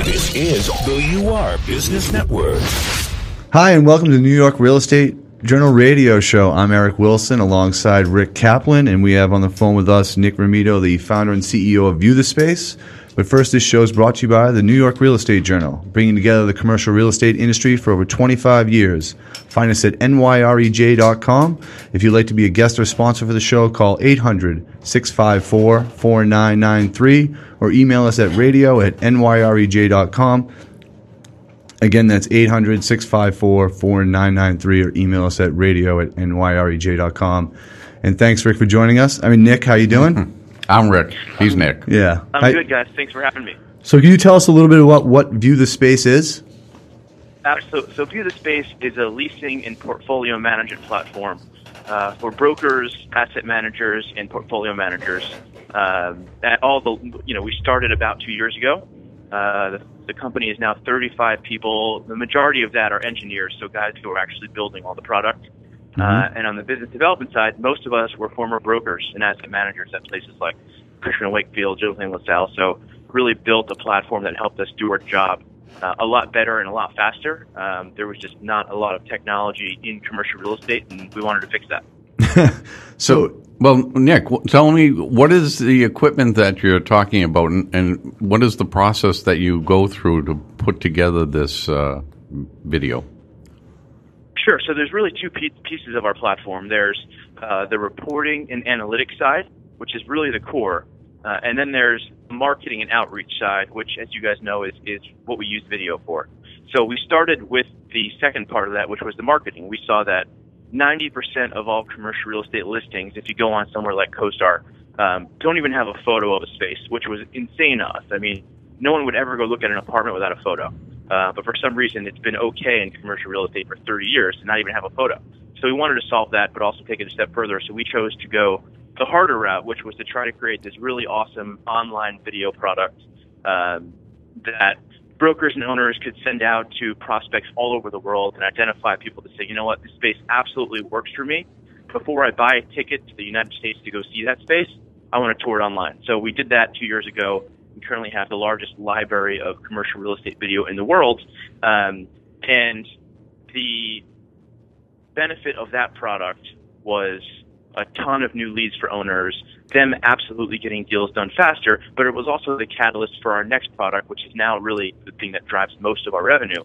This is the UR Business Network. Hi, and welcome to the New York Real Estate Journal radio show. I'm Eric Wilson alongside Rick Kaplan, and we have on the phone with us Nick Romito, the founder and CEO of View the Space. But first, this show is brought to you by the New York Real Estate Journal, bringing together the commercial real estate industry for over 25 years. Find us at NYREJ.com. If you'd like to be a guest or sponsor for the show, call 800-654-4993 or email us at radio@nyrej.com. Again, that's 800-654-4993 or email us at radio@nyrej.com. And thanks, Rick, for joining us. Nick, how you doing? I'm Rick. He's Nick. Yeah. I'm good, guys. Thanks for having me. So can you tell us a little bit about what View the Space is? So View the Space is a leasing and portfolio management platform for brokers, asset managers, and portfolio managers. We started about 2 years ago. The company is now 35 people. The majority of that are engineers, so guys who are actually building all the product. And on the business development side, most of us were former brokers and asset managers at places like Cushman & Wakefield, Gilliland LaSalle. So really built a platform that helped us do our job a lot better and a lot faster. There was just not a lot of technology in commercial real estate, and we wanted to fix that. Well, Nick, tell me, what is the equipment that you're talking about, and what is the process that you go through to put together this video? Sure. So there's really two pieces of our platform. There's the reporting and analytics side, which is really the core. And then there's the marketing and outreach side, which, as you guys know, is what we use video for. So we started with the second part of that, which was the marketing. We saw that 90% of all commercial real estate listings, if you go on somewhere like CoStar, don't even have a photo of a space, which was insane to us. No one would ever go look at an apartment without a photo. But for some reason, it's been okay in commercial real estate for 30 years to not even have a photo. So we wanted to solve that, but also take it a step further. So we chose to go the harder route, which was to try to create this really awesome online video product that brokers and owners could send out to prospects all over the world and identify people to say, you know what, this space absolutely works for me. Before I buy a ticket to the United States to go see that space, I want to tour it online. So we did that 2 years ago. We currently have the largest library of commercial real estate video in the world. And the benefit of that product was a ton of new leads for owners, them absolutely getting deals done faster, but it was also the catalyst for our next product, which is now really the thing that drives most of our revenue,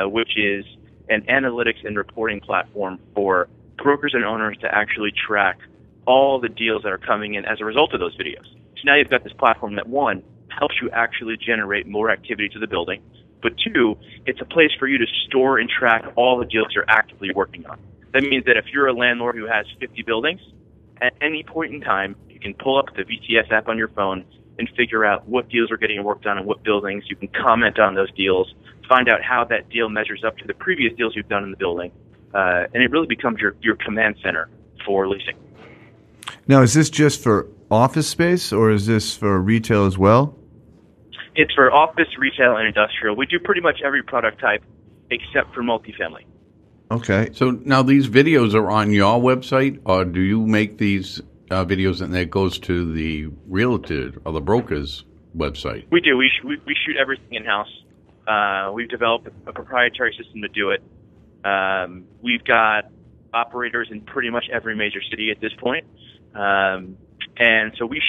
which is an analytics and reporting platform for brokers and owners to actually track all the deals that are coming in as a result of those videos. So now you've got this platform that, one, helps you actually generate more activity to the building, but two, it's a place for you to store and track all the deals you're actively working on. That means that if you're a landlord who has 50 buildings, at any point in time, you can pull up the VTS app on your phone and figure out what deals are getting worked on in what buildings. You can comment on those deals, find out how that deal measures up to the previous deals you've done in the building, and it really becomes your command center for leasing. Now, is this just for office space, or is this for retail as well? It's for office, retail, and industrial. We do pretty much every product type except for multifamily. Okay. So now these videos are on your website, or do you make these videos and it goes to the realtor or the broker's website? We do. We shoot everything in-house. We've developed a proprietary system to do it. We've got operators in pretty much every major city at this point. And so we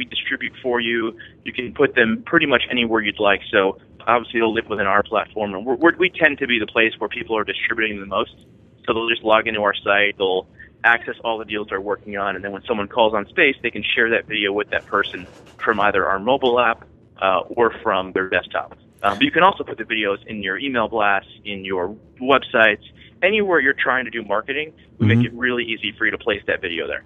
distribute for you. You can put them pretty much anywhere you'd like. So obviously they'll live within our platform, and we tend to be the place where people are distributing the most. So they'll just log into our site, they'll access all the deals they're working on, and then when someone calls on space, they can share that video with that person from either our mobile app or from their desktop. But you can also put the videos in your email blasts, in your websites, anywhere you're trying to do marketing. We make it really easy for you to place that video there.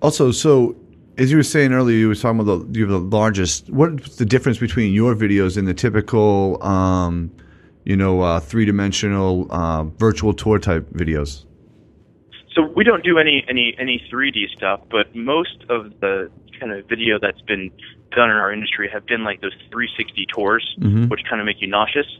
Also, so as you were saying earlier, you were talking about you have the largest. What's the difference between your videos and the typical, three-dimensional virtual tour type videos? So we don't do any 3D stuff, but most of the kind of video that's been done in our industry have been like those 360 tours, which kind of make you nauseous.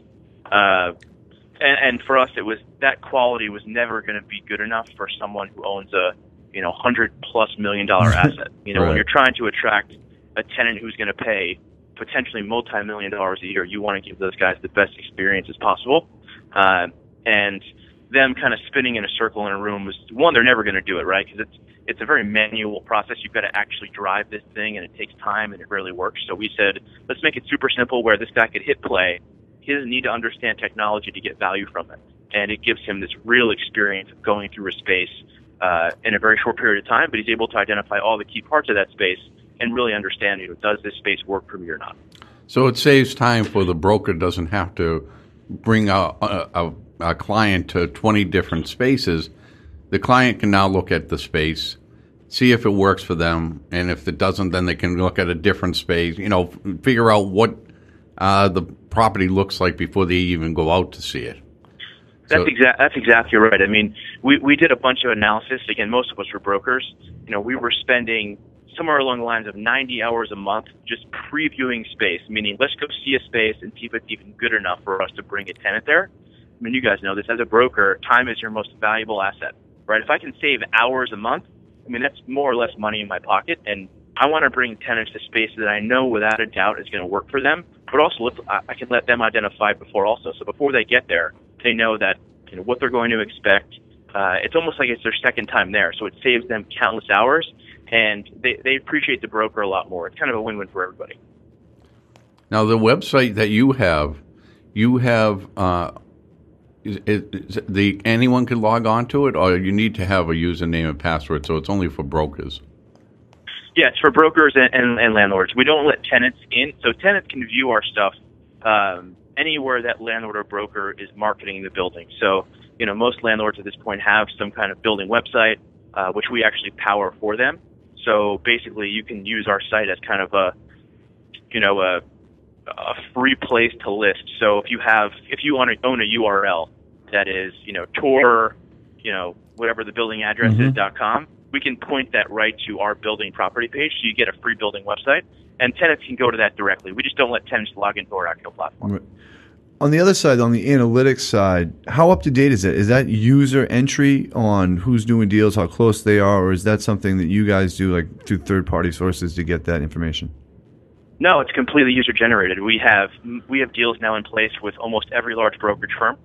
And for us, it was that quality was never going to be good enough for someone who owns a $100+ million asset. When you're trying to attract a tenant who's going to pay potentially multi-million dollars a year, you want to give those guys the best experience as possible. And them kind of spinning in a circle in a room was, one, they're never going to do it, right? Because it's a very manual process. You've got to actually drive this thing, and it takes time, and it rarely works. So we said, let's make it super simple where this guy could hit play. He doesn't need to understand technology to get value from it. And it gives him this real experience of going through a space in a very short period of time, but he's able to identify all the key parts of that space and really understand, does this space work for me or not? So it saves time for the broker. Doesn't have to bring a client to 20 different spaces. The client can now look at the space, see if it works for them, and if it doesn't, then they can look at a different space, figure out what the property looks like before they even go out to see it. That's exactly right. I mean, we did a bunch of analysis. Again, most of us were brokers. We were spending somewhere along the lines of 90 hours a month just previewing space, meaning let's go see a space and see if it's even good enough for us to bring a tenant there. I mean, you guys know this. As a broker, time is your most valuable asset, right? If I can save hours a month, I mean, that's more or less money in my pocket, and I want to bring tenants to spaces that I know without a doubt is going to work for them, but also I can let them identify before also. So before they get there, they know that what they're going to expect. It's almost like it's their second time there, so it saves them countless hours, and they appreciate the broker a lot more. It's kind of a win-win for everybody. Now, the website that you have anyone can log on to it, or you need to have a username and password, so it's only for brokers? Yeah, it's for brokers and landlords. We don't let tenants in, so tenants can view our stuff anywhere that landlord or broker is marketing the building. So, most landlords at this point have some kind of building website, which we actually power for them. So basically, you can use our site as kind of a free place to list. So if you own a URL that is, tour, whatever the building address is .com, we can point that right to our building property page, so you get a free building website, and tenants can go to that directly. We just don't let tenants log into our actual platform. On the other side, on the analytics side, how up to date is it? Is that user entry on who's doing deals, how close they are, or is that something that you guys do like through third-party sources to get that information? No, it's completely user-generated. We have deals now in place with almost every large brokerage firm.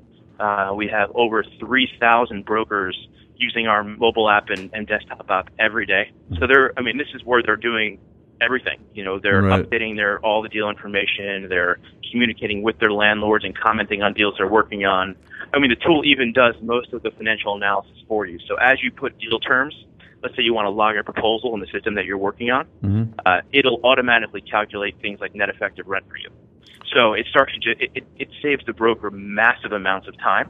We have over 3,000 brokers using our mobile app and desktop app every day. So this is where they're doing everything. They're right. updating all the deal information. They're communicating with their landlords and commenting on deals they're working on. The tool even does most of the financial analysis for you. So as you put deal terms, let's say you want to log a proposal in the system that you're working on, it'll automatically calculate things like net effective rent for you. So it saves the broker massive amounts of time,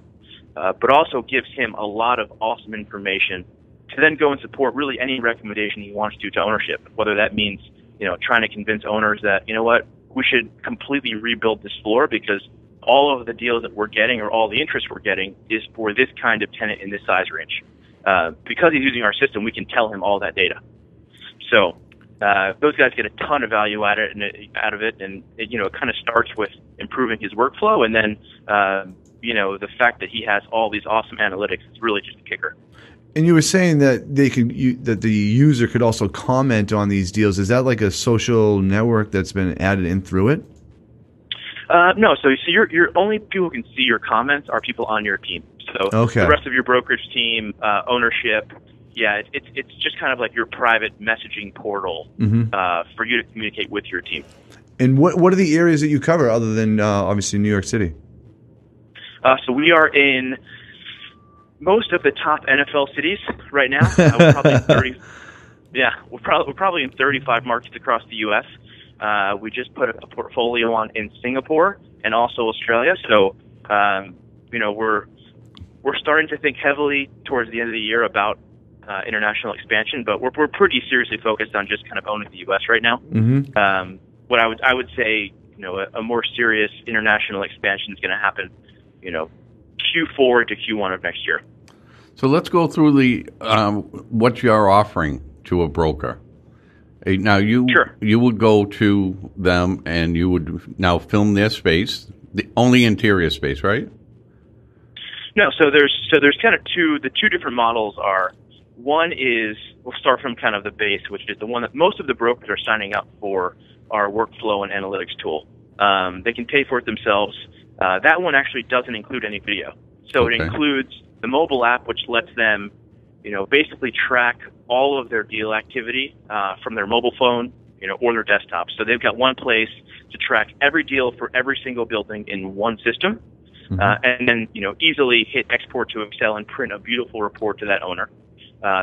but also gives him a lot of awesome information to then go and support really any recommendation he wants to ownership, whether that means, trying to convince owners that, we should completely rebuild this floor because all of the deals that we're getting or all the interest we're getting is for this kind of tenant in this size range. Because he's using our system, we can tell him all that data. So those guys get a ton of value out of it, and it kind of starts with improving his workflow, and then the fact that he has all these awesome analytics is really just a kicker. And you were saying that that the user could also comment on these deals. Is that like a social network that's been added in through it? No. So your only people who can see your comments are people on your team. So the rest of your brokerage team, ownership, it's just kind of like your private messaging portal for you to communicate with your team. And what are the areas that you cover other than obviously New York City? So we are in most of the top NFL cities right now. We're probably we're probably in 35 markets across the U.S. We just put a portfolio on in Singapore and also Australia. So we're starting to think heavily towards the end of the year about international expansion, but we're pretty seriously focused on just kind of owning the U.S. right now. What I would say, a more serious international expansion is going to happen, Q4 to Q1 of next year. So let's go through the what you're offering to a broker. Now you would go to them and you would now film their space, the only interior space, right? No, so there's kind of the two different models are, one is, we'll start from kind of the base, which is the one that most of the brokers are signing up for our workflow and analytics tool. They can pay for it themselves. That one actually doesn't include any video. So it includes the mobile app, which lets them, basically track all of their deal activity from their mobile phone, or their desktop. So they've got one place to track every deal for every single building in one system, and then easily hit export to Excel and print a beautiful report to that owner.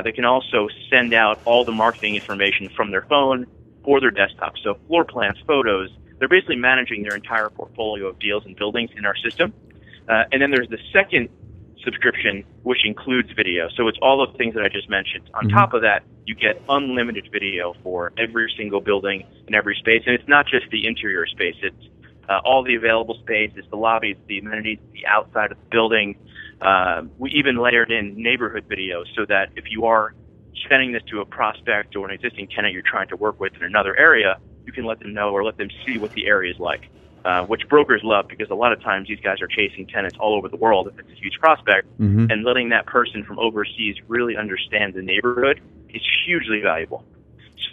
They can also send out all the marketing information from their phone or their desktop. So floor plans, photos. They're basically managing their entire portfolio of deals and buildings in our system. And then there's the second subscription, which includes video. So it's all of the things that I just mentioned. On top of that, you get unlimited video for every single building and every space. And it's not just the interior space. It's all the available space. It's the lobbies, the amenities, the outside of the building. We even layered in neighborhood videos so that if you are sending this to a prospect or an existing tenant you're trying to work with in another area, you can let them know or let them see what the area is like, which brokers love because a lot of times these guys are chasing tenants all over the world if it's a huge prospect, and letting that person from overseas really understand the neighborhood is hugely valuable.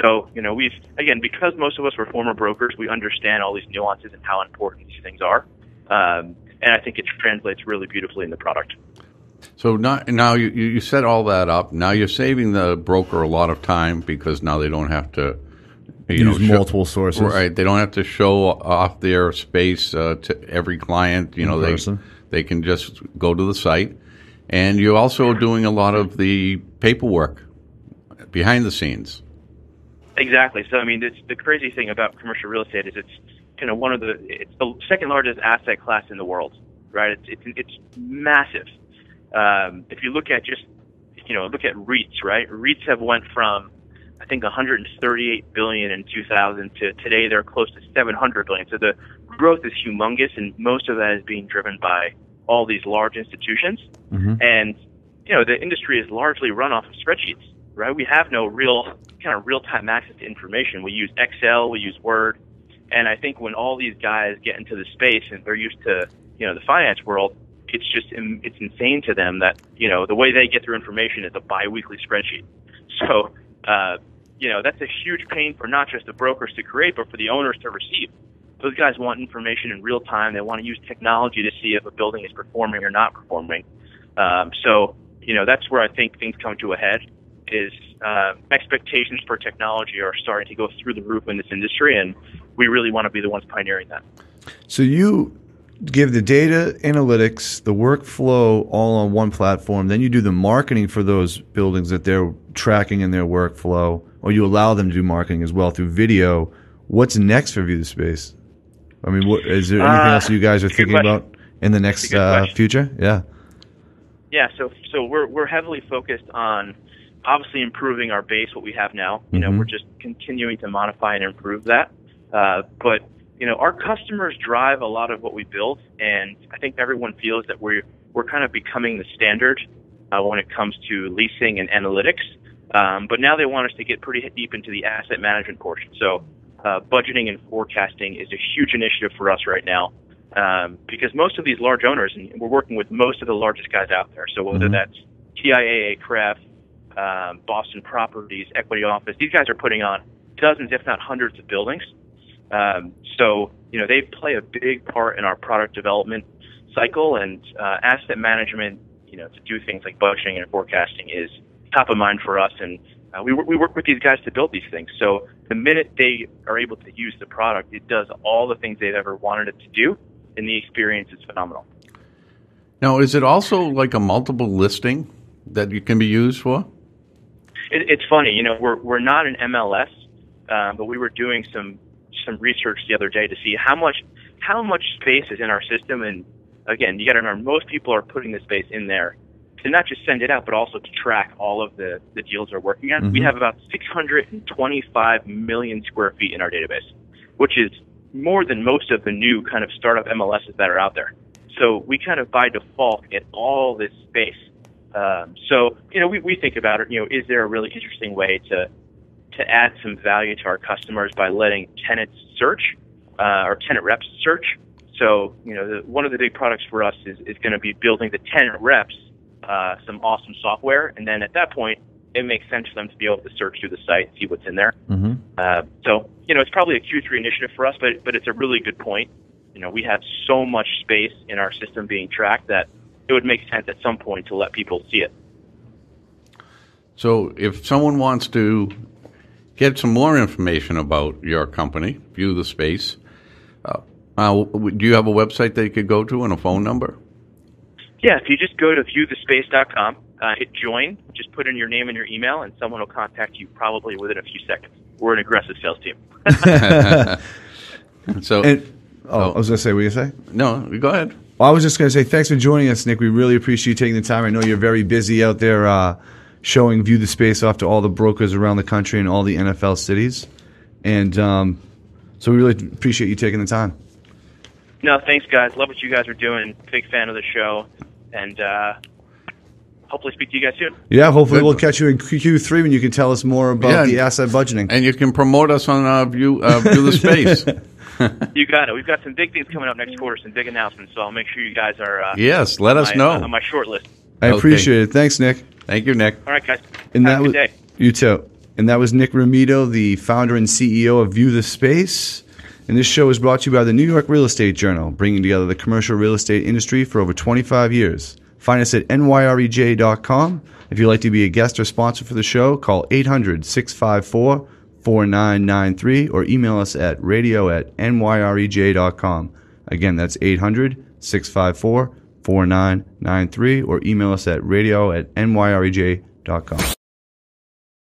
So, because most of us were former brokers, we understand all these nuances and how important these things are. And I think it translates really beautifully in the product. So now you set all that up. Now you're saving the broker a lot of time because now they don't have to use multiple sources. Right. They don't have to show off their space to every client. They can just go to the site. And you're also doing a lot of the paperwork behind the scenes. Exactly. So, it's the crazy thing about commercial real estate is it's it's the second largest asset class in the world, right? It's massive. If you look at look at REITs, right? REITs have went from, I think, 138 billion in 2000 to today they're close to 700 billion. So the growth is humongous, and most of that is being driven by all these large institutions. And the industry is largely run off of spreadsheets, right? We have no real-time access to information. We use Excel, we use Word, and I think when all these guys get into the space and they're used to the finance world, it's insane to them that the way they get their information is a biweekly spreadsheet. So that's a huge pain for not just the brokers to create, but for the owners to receive. Those guys want information in real time. They want to use technology to see if a building is performing or not performing. That's where I think things come to a head. Is expectations for technology are starting to go through the roof in this industry, and we really want to be the ones pioneering that. So you give the data analytics, the workflow all on one platform, then you do the marketing for those buildings that they're tracking in their workflow, or you allow them to do marketing as well through video. What's next for View the Space? Is there anything else you guys are thinking about in the next future? Yeah, so we're heavily focused on obviously improving our base, what we have now. We're just continuing to modify and improve that. But our customers drive a lot of what we build, and I think everyone feels that we're kind of becoming the standard when it comes to leasing and analytics. But now they want us to get pretty deep into the asset management portion. So budgeting and forecasting is a huge initiative for us right now, because most of these large owners, and we're working with most of the largest guys out there. So whether that's TIAA, CREF, Boston Properties, Equity Office, these guys are putting on dozens, if not hundreds of buildings. So they play a big part in our product development cycle, and asset management, to do things like budgeting and forecasting is top of mind for us. And we work with these guys to build these things. So the minute they are able to use the product, it does all the things they've ever wanted it to do, and the experience is phenomenal. Now, is it also like a multiple listing that you can be used for? It's funny, we're not an MLS, but we were doing some research the other day to see how much space is in our system. And again, you got to remember, most people are putting the space in there to not just send it out, but also to track all of the deals they're working on. We have about 625 million square feet in our database, which is more than most of the new kind of startup MLSs that are out there. So we kind of by default get all this space. So we think about it, is there a really interesting way to add some value to our customers by letting tenants search, or tenant reps search? So, one of the big products for us is going to be building the tenant reps some awesome software. And then at that point, it makes sense for them to be able to search through the site, see what's in there. Mm-hmm. So, it's probably a Q3 initiative for us, but it's a really good point. We have so much space in our system being tracked that it would make sense at some point to let people see it. So if someone wants to get some more information about your company, View the Space, do you have a website they could go to and a phone number? Yeah, if you just go to viewthespace.com, hit join, just put in your name and your email, and someone will contact you probably within a few seconds. We're an aggressive sales team. I was going to say, what were you going to say? No, go ahead. Well, I was just going to say thanks for joining us, Nick. We really appreciate you taking the time. I know you're very busy out there showing View the Space off to all the brokers around the country and all the NFL cities. And so we really appreciate you taking the time. No, thanks, guys. Love what you guys are doing. Big fan of the show. And hopefully speak to you guys soon. Yeah, hopefully we'll catch you in Q3 when you can tell us more about the asset budgeting. And you can promote us on View the Space. You got it. We've got some big things coming up next quarter, some big announcements, so I'll make sure you guys are yes, let us know. On my short list. I appreciate it. Thanks, Nick. Thank you, Nick. All right, guys. And Have a good day. You too. And that was Nick Romito, the founder and CEO of View the Space. And this show is brought to you by the New York Real Estate Journal, bringing together the commercial real estate industry for over 25 years. Find us at NYREJ.com. If you'd like to be a guest or sponsor for the show, call 800-654-4993 or email us at radio@nyrej.com. Again, that's 800-654-4993 or email us at radio@nyrej.com.